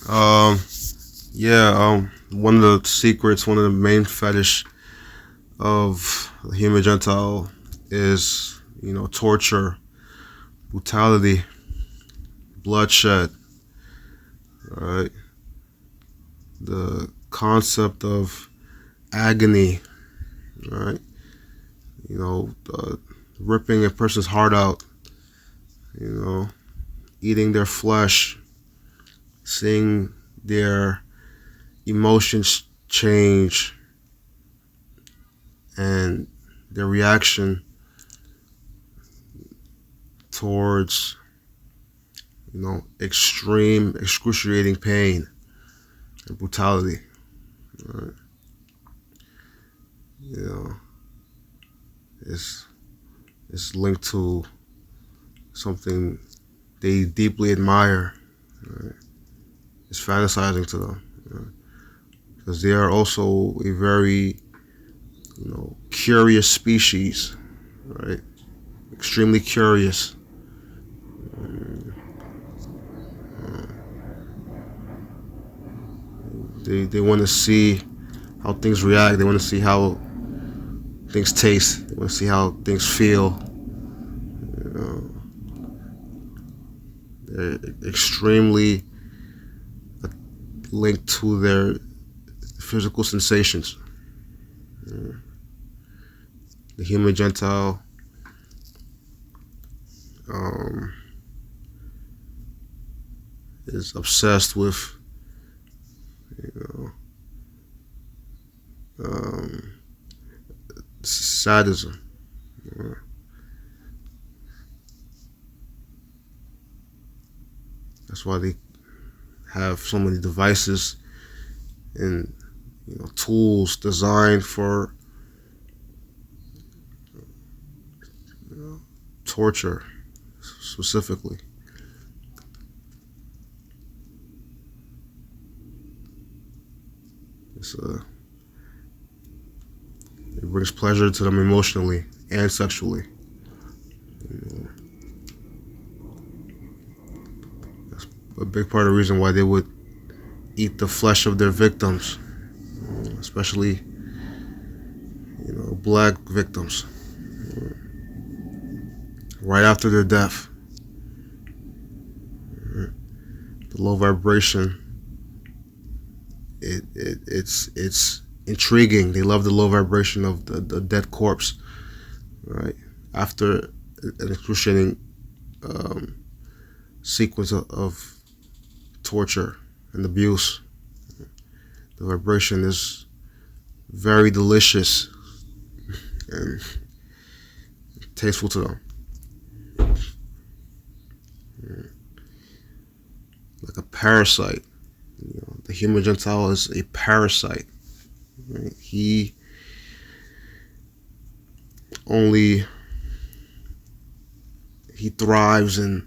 Um, yeah. One of the secrets, one of the main fetish of the human Gentile is, torture, brutality, bloodshed. Right. The concept of agony. Right. Ripping a person's heart out. You know, eating their flesh, seeing their emotions change, and their reaction towards, extreme, excruciating pain and brutality. Right? You know, it's it's linked to something they deeply admire. Right? It's fantasizing to them because they are also a very, curious species, right? Extremely curious. They want to see how things react. They want to see how things taste. They want to see how things feel. They're extremely linked to their physical sensations. The human Gentile is obsessed with, sadism. That's why they have so many devices and tools designed for torture specifically. It brings pleasure to them emotionally and sexually. That's a big part of the reason why they would eat the flesh of their victims, especially black victims, right after their death. The low vibration, it's intriguing. They love the low vibration of the dead corpse, right? After an excruciating sequence of torture and abuse, the vibration is very delicious and tasteful to them. Like a parasite. The human Gentile is a parasite. Right? He thrives in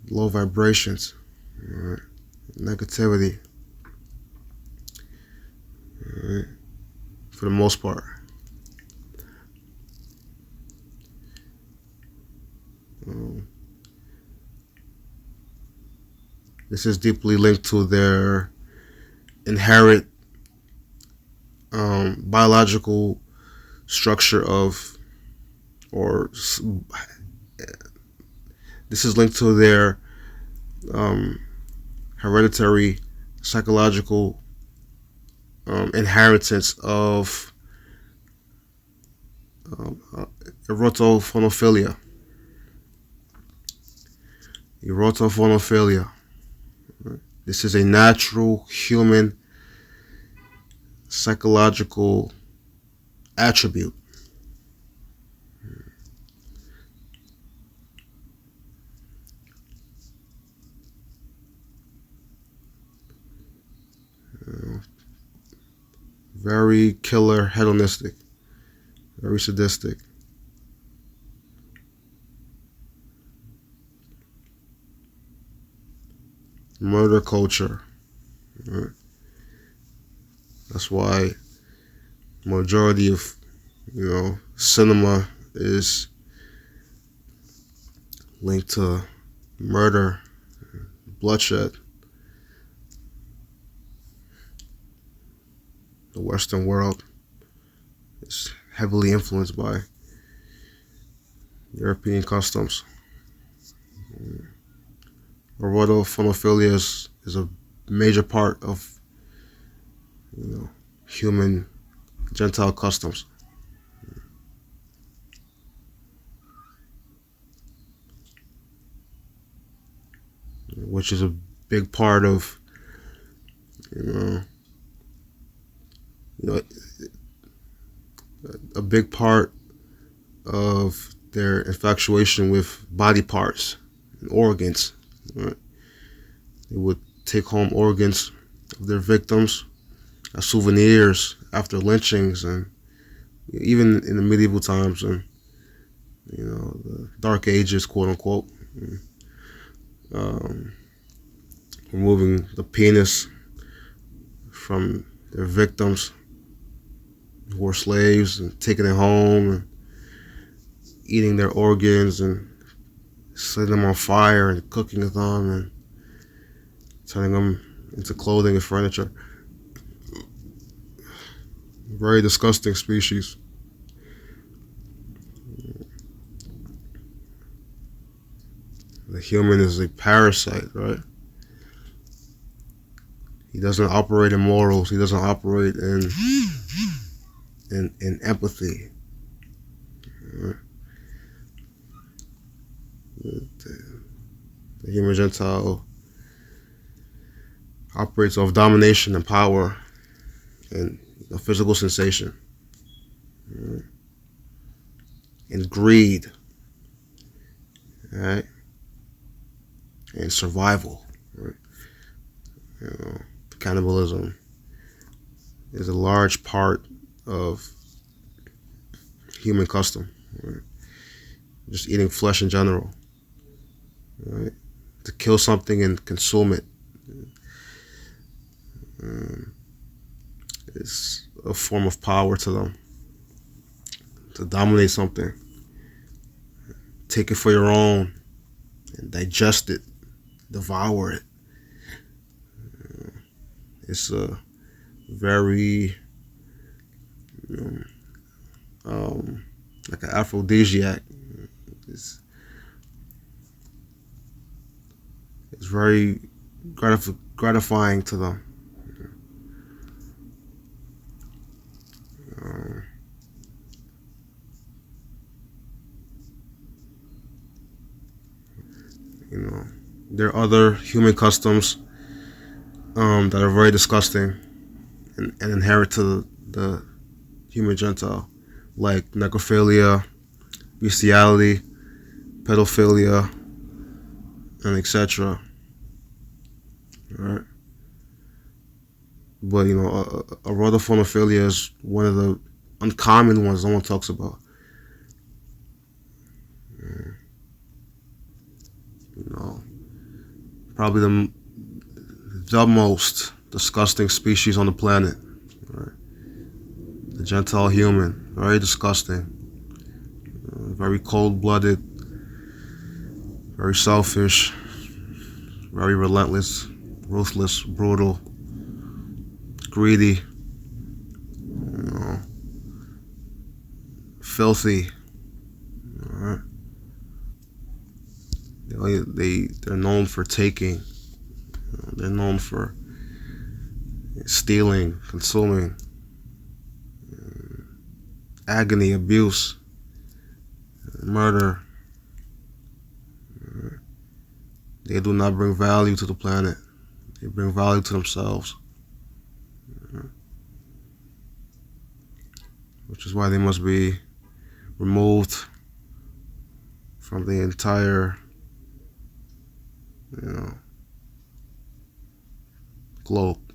low vibrations, right? Negativity, right? For the most part. This is deeply linked to their inherent biological structure or this is linked to their hereditary psychological inheritance of erotophonophilia. Erotophonophilia. This is a natural human psychological attribute. Very killer, hedonistic, very sadistic. Murder culture. Right? That's why majority of cinema is linked to murder, bloodshed. the Western world is heavily influenced by European customs. Erotophonophilia is a major part of human Gentile customs. Which is a big part of a big part of their infatuation with body parts and organs. Right? They would take home organs of their victims as souvenirs after lynchings, and even in the medieval times and the Dark Ages, quote unquote. Removing the penis from their victims who were slaves and taking it home and eating their organs and setting them on fire and cooking them and turning them into clothing and furniture. Very disgusting species. The human is a parasite, right? He doesn't operate in morals. He doesn't operate in empathy. Right? The human Gentile operates off domination and power and physical sensation, right? And greed, right? And survival, right? Cannibalism is a large part of human custom, right? Just eating flesh in general, right? To kill something and consume it. It's a form of power to them. To dominate something, take it for your own, and digest it, devour it. It's a very like an aphrodisiac. It's very gratifying to them. There are other human customs that are very disgusting and inherent to the human Gentile, like necrophilia, bestiality, pedophilia, and etc. Right? But erotophonophilia is one of the uncommon ones no one talks about. Probably the most disgusting species on the planet. Right? The Gentile human, very disgusting, very cold-blooded, very selfish, very relentless, ruthless, brutal, greedy, filthy. Right? They're known for taking. They're known for stealing, consuming, agony, abuse, murder. They do not bring value to the planet. They bring value to themselves. Which is why they must be removed from the entire, globe.